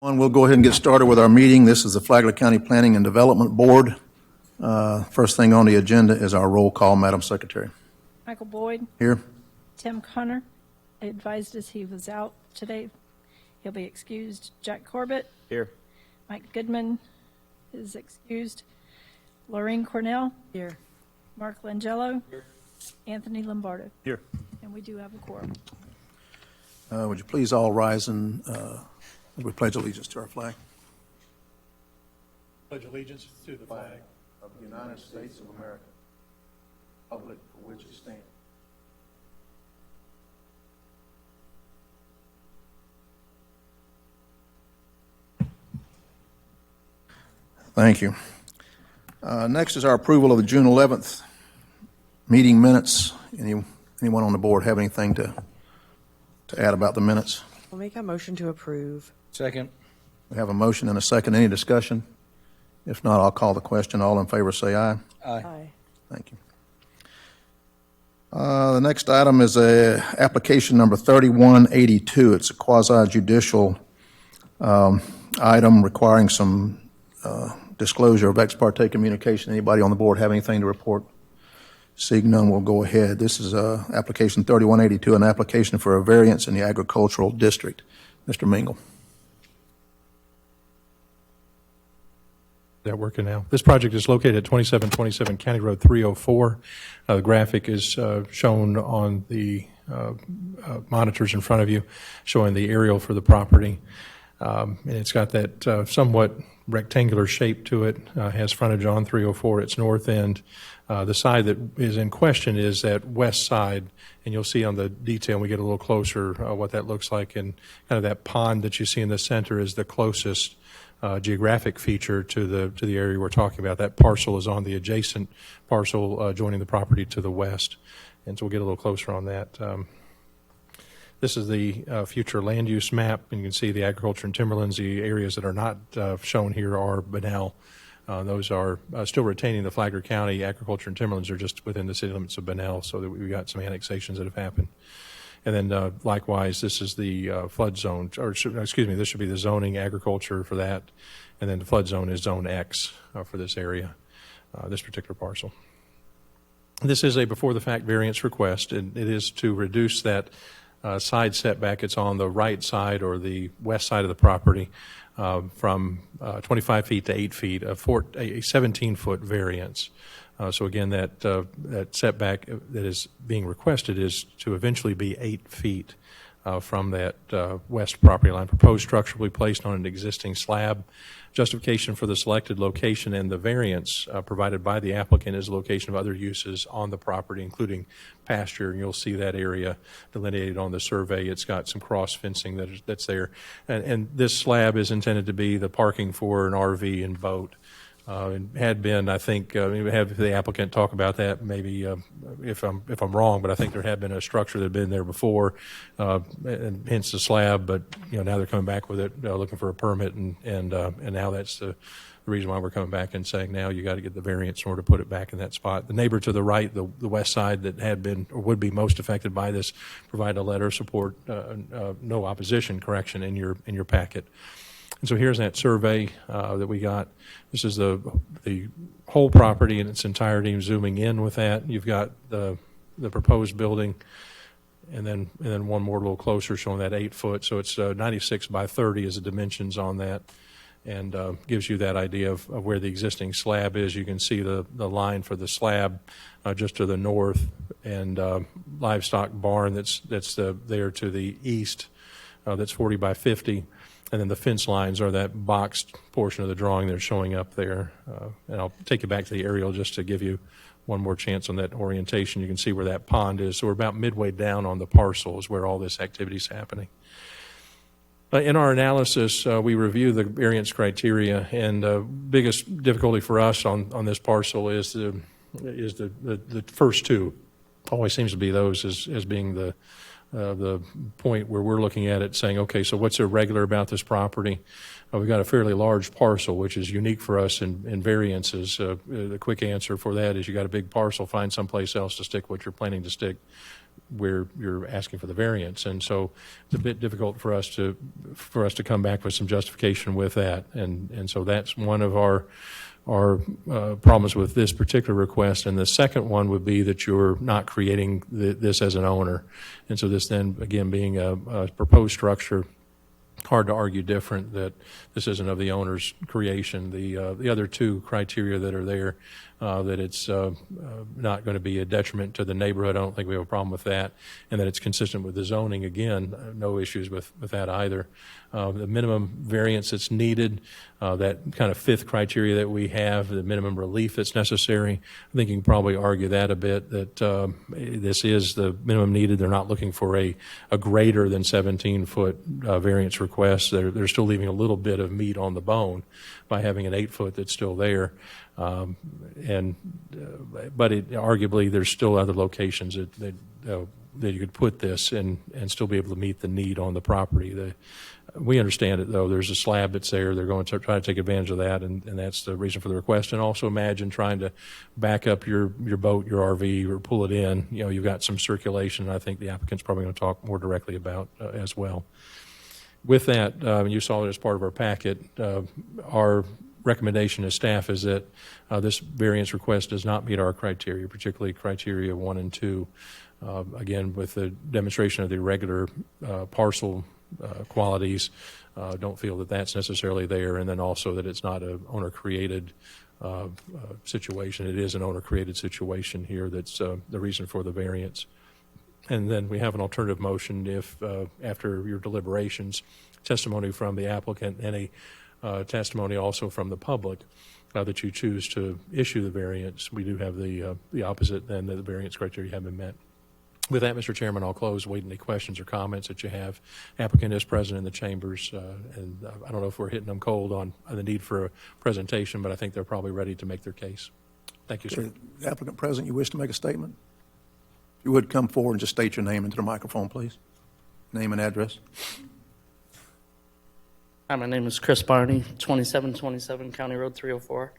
We'll go ahead and get started with our meeting. This is the Flagler County Planning and Development Board. First thing on the agenda is our roll call, Madam Secretary. Michael Boyd. Here. Tim Connor advised us he was out today. He'll be excused. Jack Corbett. Here. Mike Goodman is excused. Lorraine Cornell. Here. Mark Langelo. Here. Anthony Lombardo. Here. And we do have a quorum. Would you please all rise and we pledge allegiance to our flag? Pledge allegiance to the flag Of the United States of America, republic for which it stands. Thank you. Next is our approval of the June 11th meeting minutes. Anyone on the board have anything to add about the minutes? I'll make a motion to approve. Second. We have a motion and a second. Any discussion? If not, I'll call the question. All in favor say aye. Aye. Thank you. The next item is application number 3182. It's a quasi-judicial item requiring some disclosure of ex parte communication. Anybody on the board have anything to report? Seeing none, we'll go ahead. This is application 3182, an application for a variance in the agricultural district. Mr. Mingle. that working now. This project is located at 2727 County Road 304. The graphic is shown on the monitors in front of you, showing the aerial for the property. And it's got that somewhat rectangular shape to it, has frontage on 304, its north end. The side that is in question is that west side, and you'll see on the detail when we get a little closer what that looks like. And kind of that pond that you see in the center is the closest geographic feature to the area we're talking about. That parcel is on the adjacent parcel adjoining the property to the west. And so we'll get a little closer on that. This is the future land use map, and you can see the agriculture and timberlands. The areas that are not shown here are Bunnell. Those are still retaining the Flagler County agriculture and timberlands are just within the city limits of Bunnell, so that we've got some annexations that have happened. And then likewise, this is the flood zone, or excuse me, this should be the zoning agriculture for that. And then the flood zone is zone X for this area, this particular parcel. This is a before the fact variance request, and it is to reduce that side setback. It's on the right side or the west side of the property from 25 feet to 8 feet, a 17-foot variance. So again, that setback that is being requested is to eventually be 8 feet from that west property line. Proposed structure will be placed on an existing slab. Justification for the selected location and the variance provided by the applicant is the location of other uses on the property, including pasture. And you'll see that area delineated on the survey. It's got some cross fencing that's there. And this slab is intended to be the parking for an RV and boat. And had been, I think, we have the applicant talk about that. Maybe if I'm wrong, but I think there had been a structure that had been there before, and hence the slab. But now they're coming back with it, looking for a permit, and now that's the reason why we're coming back and saying now you got to get the variance in order to put it back in that spot. The neighbor to the right, the west side that had been or would be most affected by this, provide a letter of support, no opposition correction in your packet. And so here's that survey that we got. This is the whole property in its entirety. Zooming in with that, you've got the proposed building, and then one more a little closer, showing that 8 foot. So it's 96 by 30 is the dimensions on that, and gives you that idea of where the existing slab is. You can see the line for the slab just to the north, and livestock barn that's there to the east. That's 40 by 50. And then the fence lines are that boxed portion of the drawing that's showing up there. And I'll take you back to the aerial just to give you one more chance on that orientation. You can see where that pond is. So we're about midway down on the parcel is where all this activity is happening. In our analysis, we review the variance criteria, and the biggest difficulty for us on this parcel is the first two. Always seems to be those as being the the point where we're looking at it saying, okay, so what's irregular about this property? We've got a fairly large parcel, which is unique for us in variances. The quick answer for that is you got a big parcel, find someplace else to stick what you're planning to stick where you're asking for the variance. And so it's a bit difficult for us to come back with some justification with that. And so that's one of our problems with this particular request. And the second one would be that you're not creating this as an owner. And so this then, again, being a proposed structure, hard to argue different that this isn't of the owner's creation. The other two criteria that are there, that it's not going to be a detriment to the neighborhood, I don't think we have a problem with that, and that it's consistent with the zoning, again, no issues with that either. The minimum variance that's needed, that kind of fifth criteria that we have, the minimum relief that's necessary, I think you can probably argue that a bit, that this is the minimum needed. They're not looking for a greater than 17-foot variance request. They're still leaving a little bit of meat on the bone by having an 8-foot that's still there. But arguably, there's still other locations that you could put this and still be able to meet the need on the property. We understand it, though. There's a slab that's there. They're going to try to take advantage of that, and that's the reason for the request. And also imagine trying to back up your boat, your RV, or pull it in. You know, you've got some circulation, I think the applicant's probably going to talk more directly about as well. With that, you saw it as part of our packet, our recommendation as staff is that this variance request does not meet our criteria, particularly criteria 1 and 2. Again, with the demonstration of the irregular parcel qualities, don't feel that that's necessarily there, and then also that it's not an owner-created situation. It is an owner-created situation here that's the reason for the variance. And then we have an alternative motion if, after your deliberations, testimony from the applicant and a testimony also from the public, that you choose to issue the variance. We do have the opposite, then, that the variance criteria have been met. With that, Mr. Chairman, I'll close, wait any questions or comments that you have. Applicant is present in the chambers, and I don't know if we're hitting them cold on the need for a presentation, but I think they're probably ready to make their case. Thank you, sir. The applicant present, you wish to make a statement? If you would, come forward and just state your name into the microphone, please. Name and address. Hi, my name is Chris Barney, 2727 County Road 304.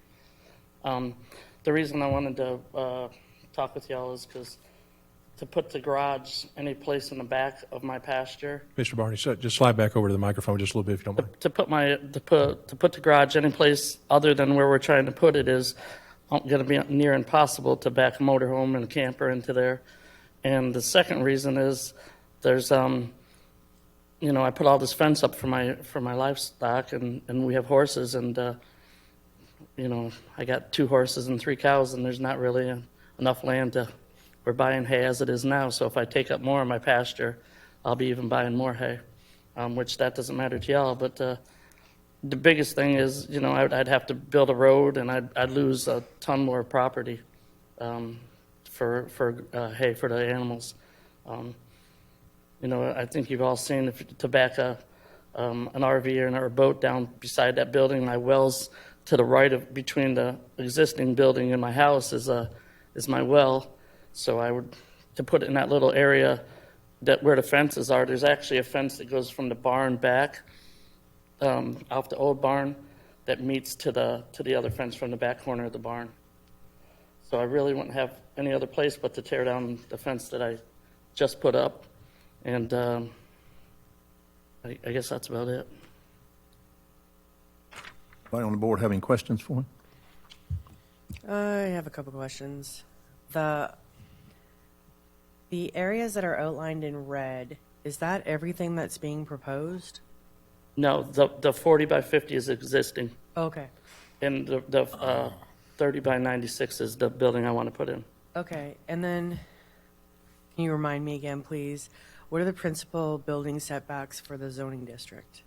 The reason I wanted to talk with y'all is because to put the garage any place in the back of my pasture, Mr. Barney, so just slide back over to the microphone just a little bit if you don't mind. to put the garage any place other than where we're trying to put it is going to be near impossible to back a motorhome and a camper into there. And the second reason is there's I put all this fence up for my livestock, and we have horses, and I got 2 horses and 3 cows, and there's not really enough land to. We're buying hay as it is now, so if I take up more of my pasture, I'll be even buying more hay, which that doesn't matter to y'all. But the biggest thing is, I'd have to build a road, and I'd lose a ton more property for hay for the animals. I think you've all seen to back an RV or a boat down beside that building. My wells to the right of between the existing building and my house is my well. So I would to put it in that little area that where the fences are. There's actually a fence that goes from the barn back off the old barn that meets to the other fence from the back corner of the barn. So I really wouldn't have any other place but to tear down the fence that I just put up. And I guess that's about it. Anybody on the board have any questions for him? I have a couple questions. The areas that are outlined in red, is that everything that's being proposed? No, the 40 by 50 is existing, Okay. and the 30 by 96 is the building I want to put in. Okay. And then, can you remind me again, please? What are the principal building setbacks for the zoning district?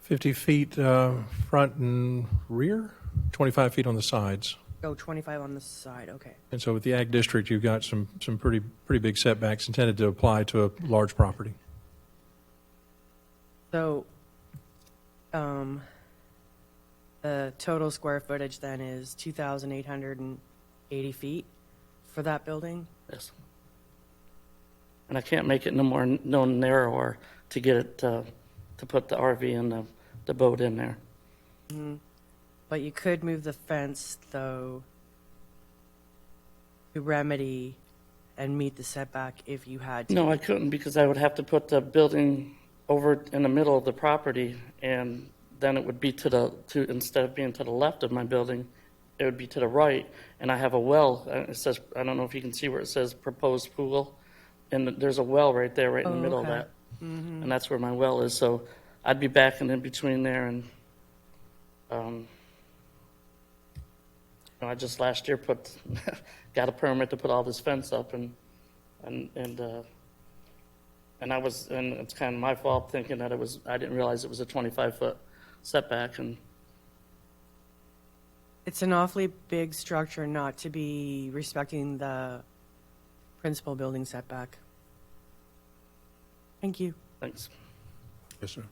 50 feet front and rear, 25 feet on the sides. Oh, 25 on the side. Okay. And so with the ag district, you've got some pretty big setbacks intended to apply to a large property. So, the total square footage then is 2,880 feet for that building? Yes. and I can't make it no narrower to get it to put the RV and the boat in there. But you could move the fence, though, to remedy and meet the setback if you had to. No, I couldn't because I would have to put the building over in the middle of the property, and then it would be instead of being to the left of my building, it would be to the right, and I have a well. It says, I don't know if you can see where it says proposed pool, and there's a well right there, right in the middle of okay. that. And that's where my well is, so I'd be backing in between there, and I just last year got a permit to put all this fence up, and it's kind of my fault thinking that I didn't realize it was a 25-foot setback, and It's an awfully big structure not to be respecting the principal building setback. Thank you. thanks. Yes, sir.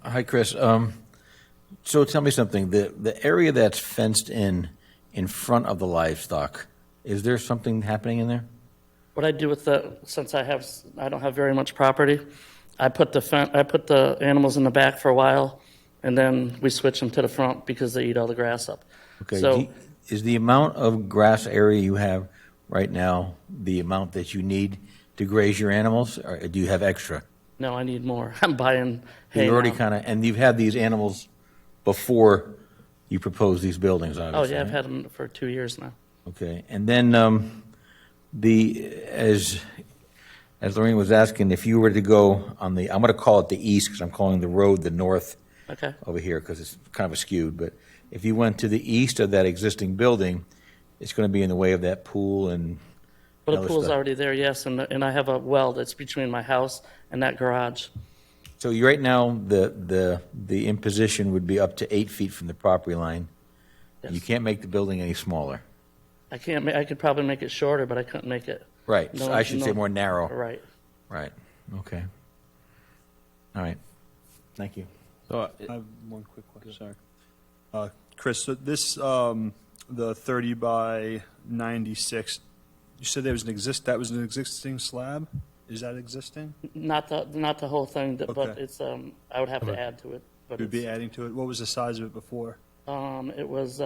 Hi, Chris. So tell me something. The area that's fenced in front of the livestock, is there something happening in there? What I do with since I don't have very much property, I put the animals in the back for a while, and then we switch them to the front because they eat all the grass up. Okay. So Is the amount of grass area you have right now the amount that you need to graze your animals, or do you have extra? no, I need more. I'm buying hay You already now. and you've had these animals before you proposed these buildings, Oh obviously. yeah, I've right? had them for 2 years now. Okay, and then as Lorraine was asking, if you were to go on I'm going to call it the east because I'm calling the road the north Okay. over here because it's kind of skewed, but if you went to the east of that existing building, it's going to be in the way of that pool and But the other pool's stuff. already there, yes, and I have a well that's between my house and that garage. So right now, the imposition would be up to 8 feet from the property line. Yes. You can't make the building any smaller. I could probably make it shorter, but I couldn't make it. Right, No, so I should say no. more narrow. Right. Right, okay. All right, thank you. So I have one quick question, sorry. Chris, so this, the 30 by 96, you said that was an existing slab? Is that existing? Not the whole thing, but Okay. it's I would have to add to it. But You'd be it's, adding to it? What was the size of it before? it was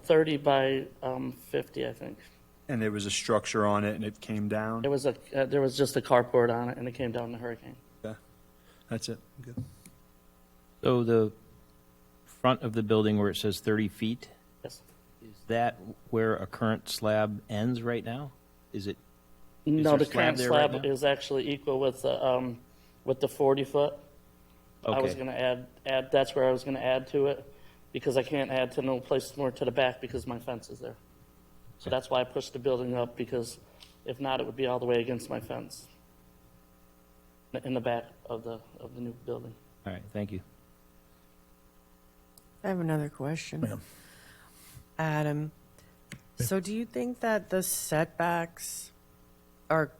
30 by 50, I think. And there was a structure on it and it came down? It was there was just a carport on it, and it came down in a hurricane. Okay, that's it. Good. So the front of the building where it says 30 feet, Yes. is that where a current slab ends right now? Is it? No, there the slab current there right slab now? is actually equal with the 40 foot. I was Okay. going to add. That's where I was going to add to it, because I can't add to no place more to the back because my fence is there. So that's why I pushed the building up, because if not, it would be all the way against my fence in the back of the new building. All right, thank you. I have another question. Ma'am. Adam, so do you think that the setbacks are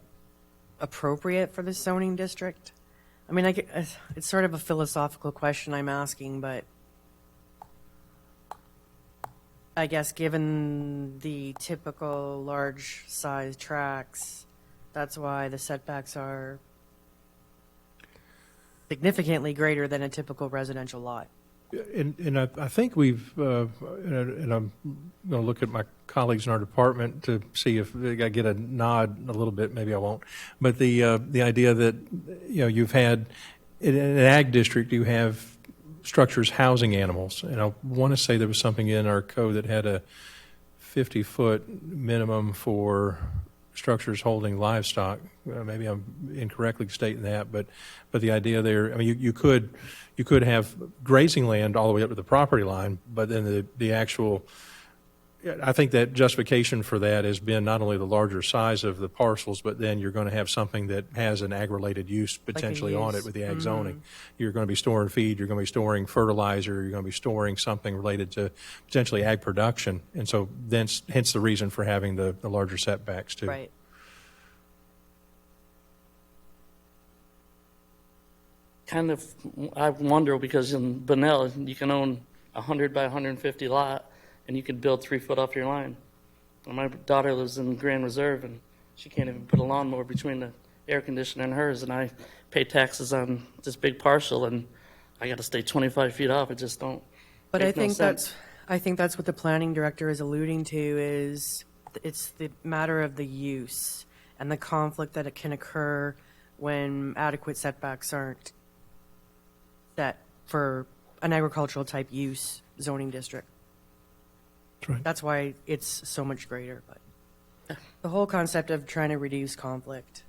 appropriate for the zoning district? I mean, it's sort of a philosophical question I'm asking, but I guess given the typical large-size tracks, that's why the setbacks are significantly greater than a typical residential lot. And I think we've, and I'm going to look at my colleagues in our department to see if I get a nod a little bit, maybe I won't. But the idea that, you've had, in an ag district, you have structures housing animals. And I want to say there was something in our code that had a 50-foot minimum for structures holding livestock. Maybe I'm incorrectly stating that, but the idea there, I mean, you could have grazing land all the way up to the property line, but then the actual, I think that justification for that has been not only the larger size of the parcels, but then you're going to have something that has an ag-related use potentially on use. it with the ag zoning. You're going to be storing feed, you're going to be storing fertilizer, you're going to be storing something related to potentially ag production, and so hence the reason for having the larger setbacks too. Right. Kind of, I wonder, because in Bunnell, you can own 100 by 150 lot, and you can build 3 foot off your line. And my daughter lives in Grand Reserve, and she can't even put a lawnmower between the air conditioner and hers, and I pay taxes on this big parcel, and I got to stay 25 feet off. It just don't But make no sense. I think that's what the planning director is alluding to is it's the matter of the use and the conflict that it can occur when adequate setbacks aren't set for an agricultural type use zoning district. That's right. That's why it's so much greater, but the whole concept of trying to reduce conflict,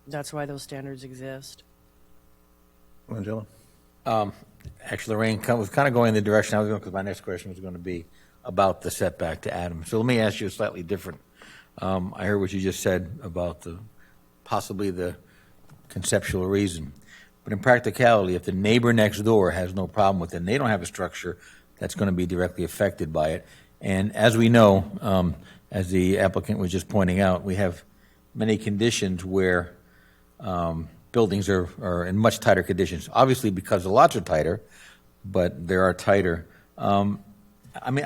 that's why those standards exist. Angela? Actually, Lorraine was kind of going in the direction I was going, because my next question was going to be about the setback to Adam. So let me ask you a slightly different. I heard what you just said about possibly the conceptual reason. But in practicality, if the neighbor next door has no problem with it, and they don't have a structure that's going to be directly affected by it, and as we know, as the applicant was just pointing out, we have many conditions where buildings are in much tighter conditions. Obviously, because the lots are tighter, but they are tighter. I mean,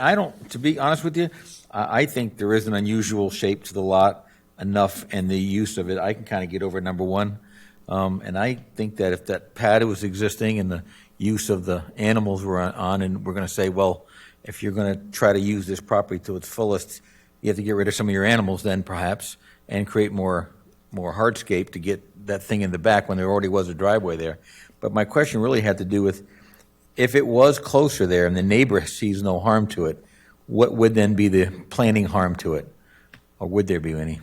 to be honest with you, I think there is an unusual shape to the lot enough, and the use of it, I can kind of get over number one. And I think that if that pad was existing and the use of the animals were on, and we're going to say, well, if you're going to try to use this property to its fullest, you have to get rid of some of your animals then, perhaps, and create more hardscape to get that thing in the back when there already was a driveway there. But my question really had to do with, if it was closer there and the neighbor sees no harm to it, what would then be the planning harm to it? Or would there be any?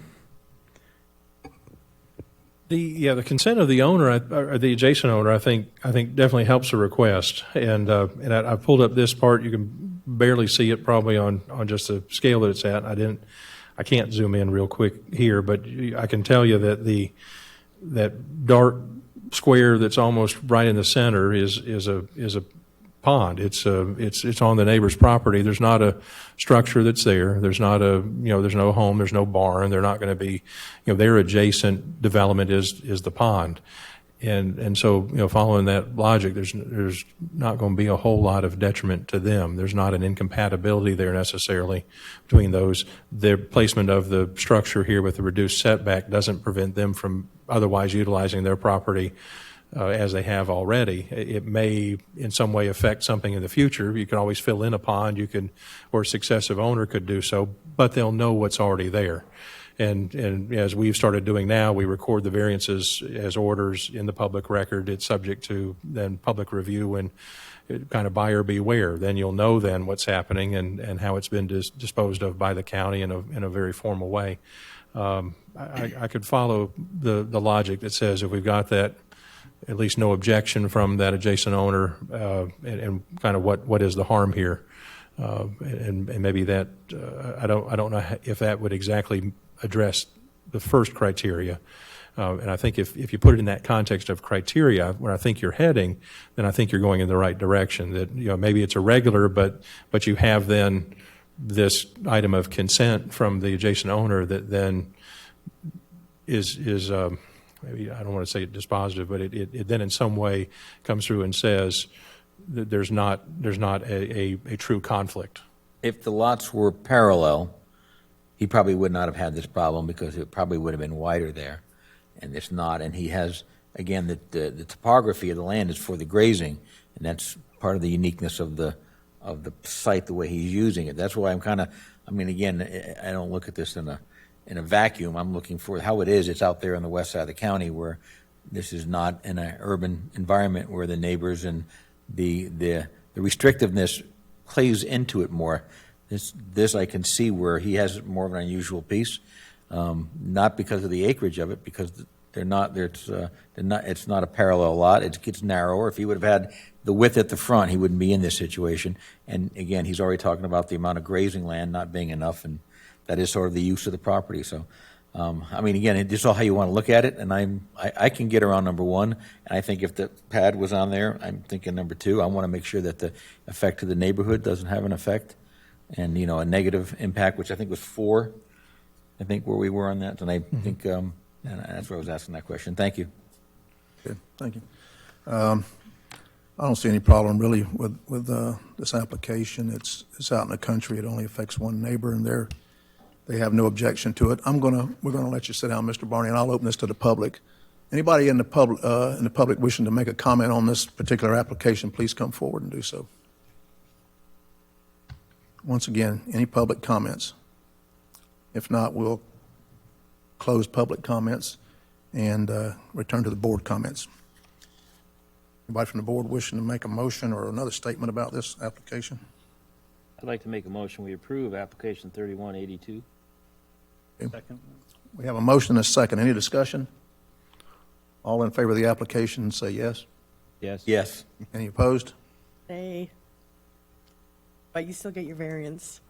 The consent of the owner, or the adjacent owner, I think definitely helps the request. And I pulled up this part. You can barely see it probably on just the scale that it's at. I can't zoom in real quick here, but I can tell you that that dark square that's almost right in the center is a pond. It's on the neighbor's property. There's not a structure that's there. There's not there's no home. There's no barn. They're not going to be, their adjacent development is the pond. And so, following that logic, there's not going to be a whole lot of detriment to them. There's not an incompatibility there necessarily between those. The placement of the structure here with the reduced setback doesn't prevent them from otherwise utilizing their property as they have already. It may in some way affect something in the future. You can always fill in a pond, or a successive owner could do so, but they'll know what's already there. And as we've started doing now, we record the variances as orders in the public record. It's subject to then public review and kind of buyer beware. Then you'll know then what's happening and how it's been disposed of by the county in a very formal way. I could follow the logic that says if we've got that, at least no objection from that adjacent owner, and kind of what is the harm here, and maybe that I don't know if that would exactly address the first criteria. And I think if you put it in that context of criteria, where I think you're heading, then I think you're going in the right direction. That maybe it's irregular, but you have then this item of consent from the adjacent owner that then is maybe I don't want to say dispositive, but it then in some way comes through and says that there's not a true conflict. If the lots were parallel, he probably would not have had this problem because it probably would have been wider there, and it's not. And he has, again, the topography of the land is for the grazing, and that's part of the uniqueness of the site, the way he's using it. That's why again, I don't look at this in a vacuum. I'm looking for how it is. It's out there on the west side of the county where this is not in an urban environment where the neighbors and the restrictiveness plays into it more. This I can see where he has more of an unusual piece, not because of the acreage of it, because it's not a parallel lot. It gets narrower. If he would have had the width at the front, he wouldn't be in this situation. And again, he's already talking about the amount of grazing land not being enough, and that is sort of the use of the property. So, again, it's all how you want to look at it, and I can get around number one, and I think if the pad was on there, I'm thinking number two. I want to make sure that the effect to the neighborhood doesn't have an effect, and a negative impact, which I think was 4, I think where we were on that, and I think and that's why I was asking that question. Thank you. Good, thank you. I don't see any problem really with this application. It's out in the country. It only affects one neighbor, and they're They have no objection to it. We're gonna let you sit down, Mr. Barney, and I'll open this to the public. Anybody in the public wishing to make a comment on this particular application, please come forward and do so. Once again, any public comments? If not, we'll close public comments and return to the board comments. Anybody from the board wishing to make a motion or another statement about this application? I'd like to make a motion, we approve application 3182. Second. We have a motion and a second. Any discussion? All in favor of the application, say yes. Yes? Yes. Any opposed? Hey. But you still get your variance.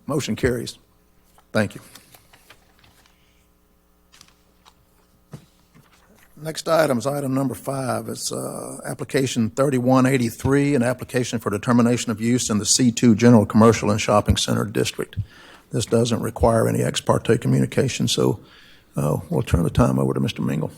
Motion carries. Thank you. Next item is item number 5. It's application 3183, an application for determination of use in the C2 General Commercial and Shopping Center District. This doesn't require any ex parte communication, so we'll turn the time over to Mr. Mingle.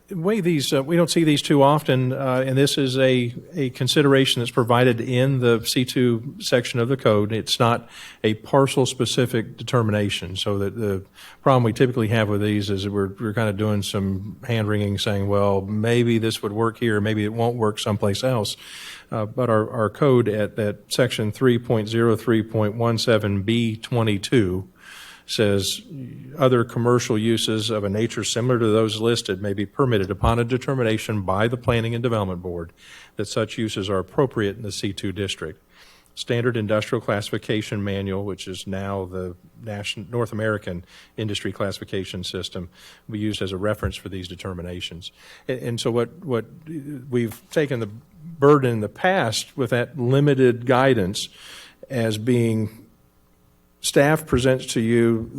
The way these, we don't see these too often, and this is a consideration that's provided in the C2 section of the code. It's not a parcel-specific determination, so that the problem we typically have with these is that we're kind of doing some hand-wringing, saying, well, maybe this would work here, maybe it won't work someplace else. But our code at that section 3.03.17B22 says other commercial uses of a nature similar to those listed may be permitted upon a determination by the Planning and Development Board that such uses are appropriate in the C2 district. Standard Industrial Classification Manual, which is now the North American Industry Classification System, will be used as a reference for these determinations. And so what we've taken the burden in the past with that limited guidance as being staff presents to you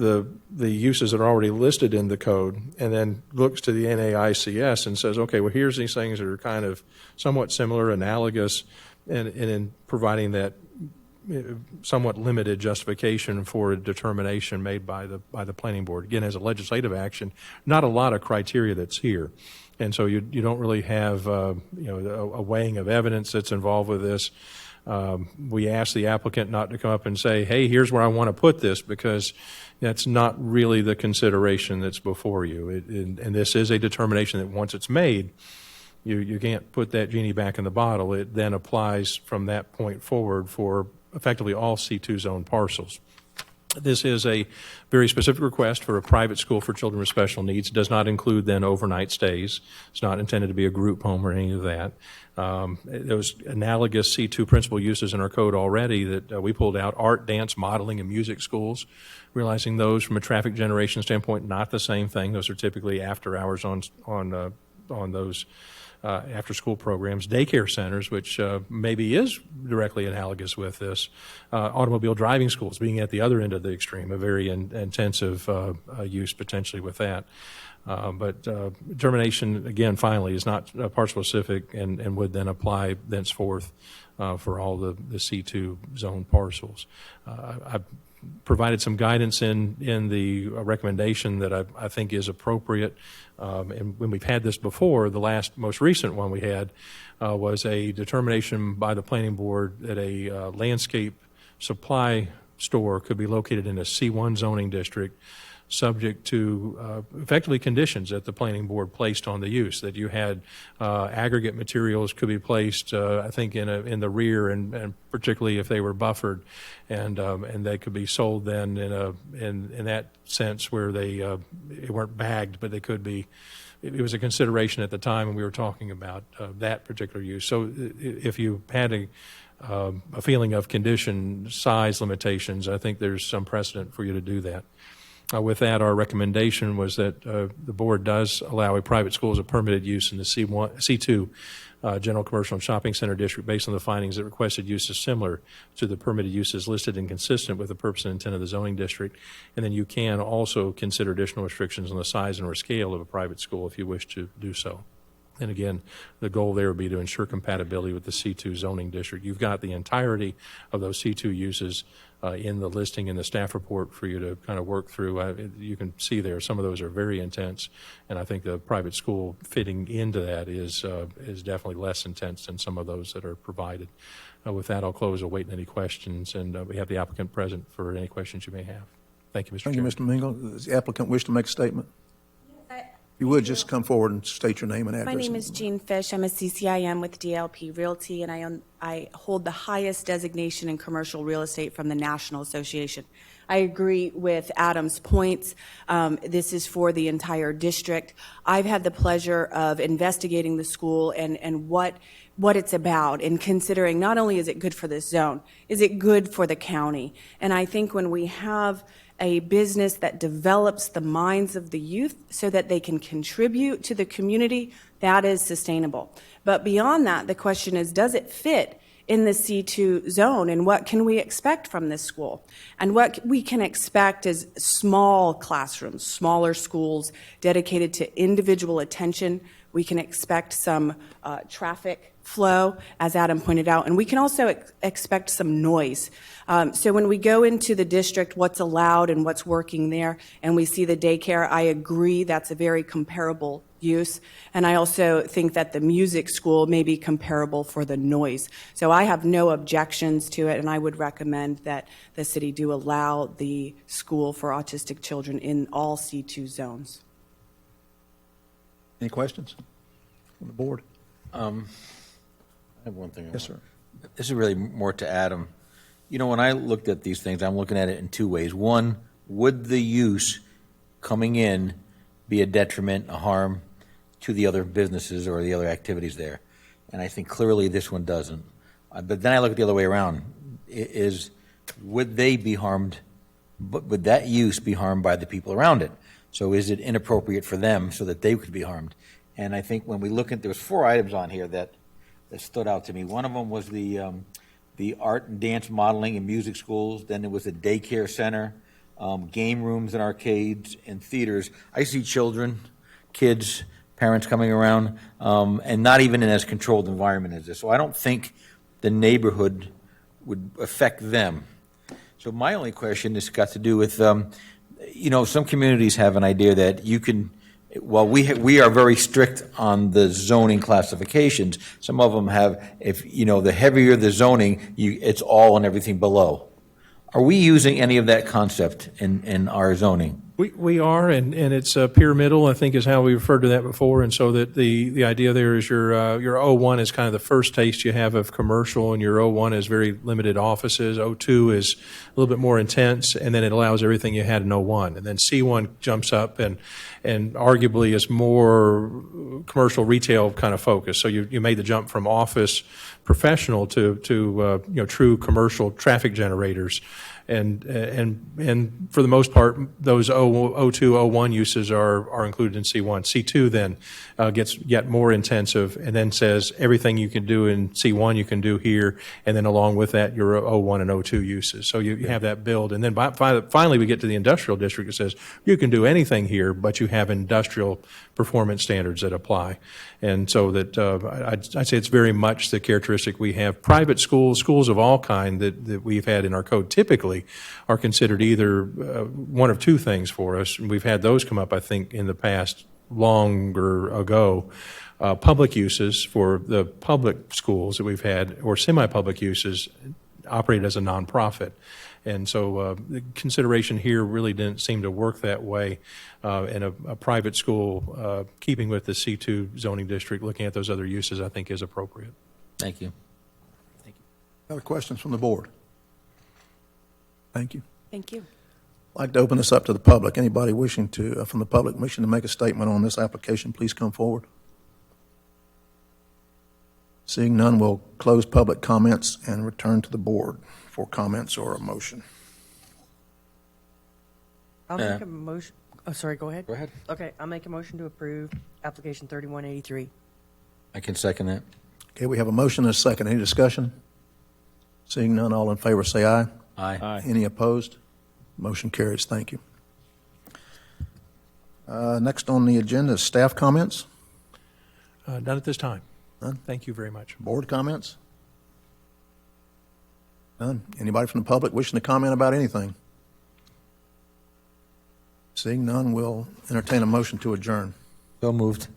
the uses that are already listed in the code and then looks to the NAICS and says, okay, well, here's these things that are kind of somewhat similar, analogous, and in providing that somewhat limited justification for a determination made by the planning board. Again, as a legislative action, not a lot of criteria that's here. And so you don't really have a weighing of evidence that's involved with this. We ask the applicant not to come up and say, hey, here's where I want to put this, because that's not really the consideration that's before you. And this is a determination that once it's made, you can't put that genie back in the bottle. It then applies from that point forward for effectively all C2 zone parcels. This is a very specific request for a private school for children with special needs. It does not include then overnight stays. It's not intended to be a group home or any of that. Those analogous C2 principal uses in our code already that we pulled out: art, dance, modeling, and music schools. Realizing those from a traffic generation standpoint, not the same thing. Those are typically after hours on those after-school programs. Daycare centers, which maybe is directly analogous with this. Automobile driving schools being at the other end of the extreme, a very intensive use potentially with that. But determination, again, finally, is not parcel-specific and would then apply thenceforth for all the C2 zone parcels. I've provided some guidance in the recommendation that I think is appropriate. And when we've had this before, the most recent one we had was a determination by the planning board that a landscape supply store could be located in a C1 zoning district, subject to effectively conditions that the planning board placed on the use, that you had aggregate materials could be placed, I think, in the rear, and particularly if they were buffered, and they could be sold then in that sense where they weren't bagged, but they could be. It was a consideration at the time when we were talking about that particular use. So if you had a feeling of condition size limitations, I think there's some precedent for you to do that. With that, our recommendation was that the board does allow a private school as a permitted use in the C2 General Commercial and Shopping Center District based on the findings that requested use is similar to the permitted uses listed and consistent with the purpose and intent of the zoning district. And then you can also consider additional restrictions on the size and or scale of a private school if you wish to do so. And again, the goal there would be to ensure compatibility with the C2 zoning district. You've got the entirety of those C2 uses in the listing in the staff report for you to kind of work through. You can see there some of those are very intense, and I think the private school fitting into that is definitely less intense than some of those that are provided. With that, I'll close, awaiting any questions, and we have the applicant present for any questions you may have. Thank you, Mr. Thank you, Chairman. Mr. Mingle. Does the applicant wish to make a statement? If you would, just come forward and state your name and address. My name is Jean Fish. I'm a CCIM with DLP Realty, and I hold the highest designation in commercial real estate from the National Association. I agree with Adam's points. This is for the entire district. I've had the pleasure of investigating the school and what it's about, and considering not only is it good for this zone, is it good for the county? And I think when we have a business that develops the minds of the youth so that they can contribute to the community, that is sustainable. But beyond that, the question is, does it fit in the C2 zone, and what can we expect from this school? And what we can expect is small classrooms, smaller schools dedicated to individual attention. We can expect some traffic flow, as Adam pointed out, and we can also expect some noise. So when we go into the district, what's allowed and what's working there, and we see the daycare, I agree that's a very comparable use. And I also think that the music school may be comparable for the noise. So I have no objections to it, and I would recommend that the city do allow the school for autistic children in all C2 zones. Any questions from the board? I have one thing. Yes, sir. This is really more to Adam. You know, when I looked at these things, I'm looking at it in two ways. One, would the use coming in be a detriment, a harm to the other businesses or the other activities there? And I think clearly this one doesn't. But then I look at the other way around. Would they be harmed, but would that use be harmed by the people around it? So is it inappropriate for them so that they could be harmed? And I think when we look at, there was 4 items on here that stood out to me. One of them was the art and dance modeling in music schools. Then there was a daycare center, game rooms and arcades and theaters. I see children, kids, parents coming around, and not even in as controlled environment as this. So I don't think the neighborhood would affect them. So my only question has got to do with, you know, some communities have an idea that you can, well, we are very strict on the zoning classifications. Some of them have, if, you know, the heavier the zoning, it's all and everything below. Are we using any of that concept in our zoning? We are, and it's pyramidal, I think is how we referred to that before. And so that the idea there is your O1 is kind of the first taste you have of commercial, and your O1 is very limited offices. O2 is a little bit more intense, and then it allows everything you had in O1. And then C1 jumps up and arguably is more commercial retail kind of focus. So you made the jump from office professional to you know, true commercial traffic generators. And for the most part, those O2, O1 uses are included in C1. C2 then gets yet more intensive, and then says everything you can do in C1 you can do here, and then along with that your O1 and O2 uses. So you have that build, and then finally we get to the industrial district. It says you can do anything here, but you have industrial performance standards that apply. And so that I'd say it's very much the characteristic we have. Private schools of all kind that we've had in our code typically are considered either one of two things for us. And we've had those come up, I think, in the past longer ago. Public uses for the public schools that we've had, or semi-public uses, operate as a nonprofit. And so the consideration here really didn't seem to work that way. In a private school, keeping with the C2 zoning district, looking at those other uses, I think is appropriate. Thank you. Other questions from the board? Thank you. Thank you. I'd like to open this up to the public. Anybody wishing to, from the public, wishing to make a statement on this application, please come forward. Seeing none, we'll close public comments and return to the board for comments or a motion. I'll make a motion. Oh, sorry, go ahead. Go ahead. Okay, I'll make a motion to approve application 3183. I can second that. Okay, we have a motion and a second. Any discussion? Seeing none, all in favor say aye. Aye. Any opposed? Motion carries. Thank you. Next on the agenda is staff comments. None at this time. None? Thank you very much. Board comments? None. Anybody from the public wishing to comment about anything? Seeing none, we'll entertain a motion to adjourn. So moved.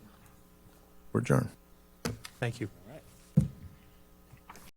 We're adjourned. Thank you.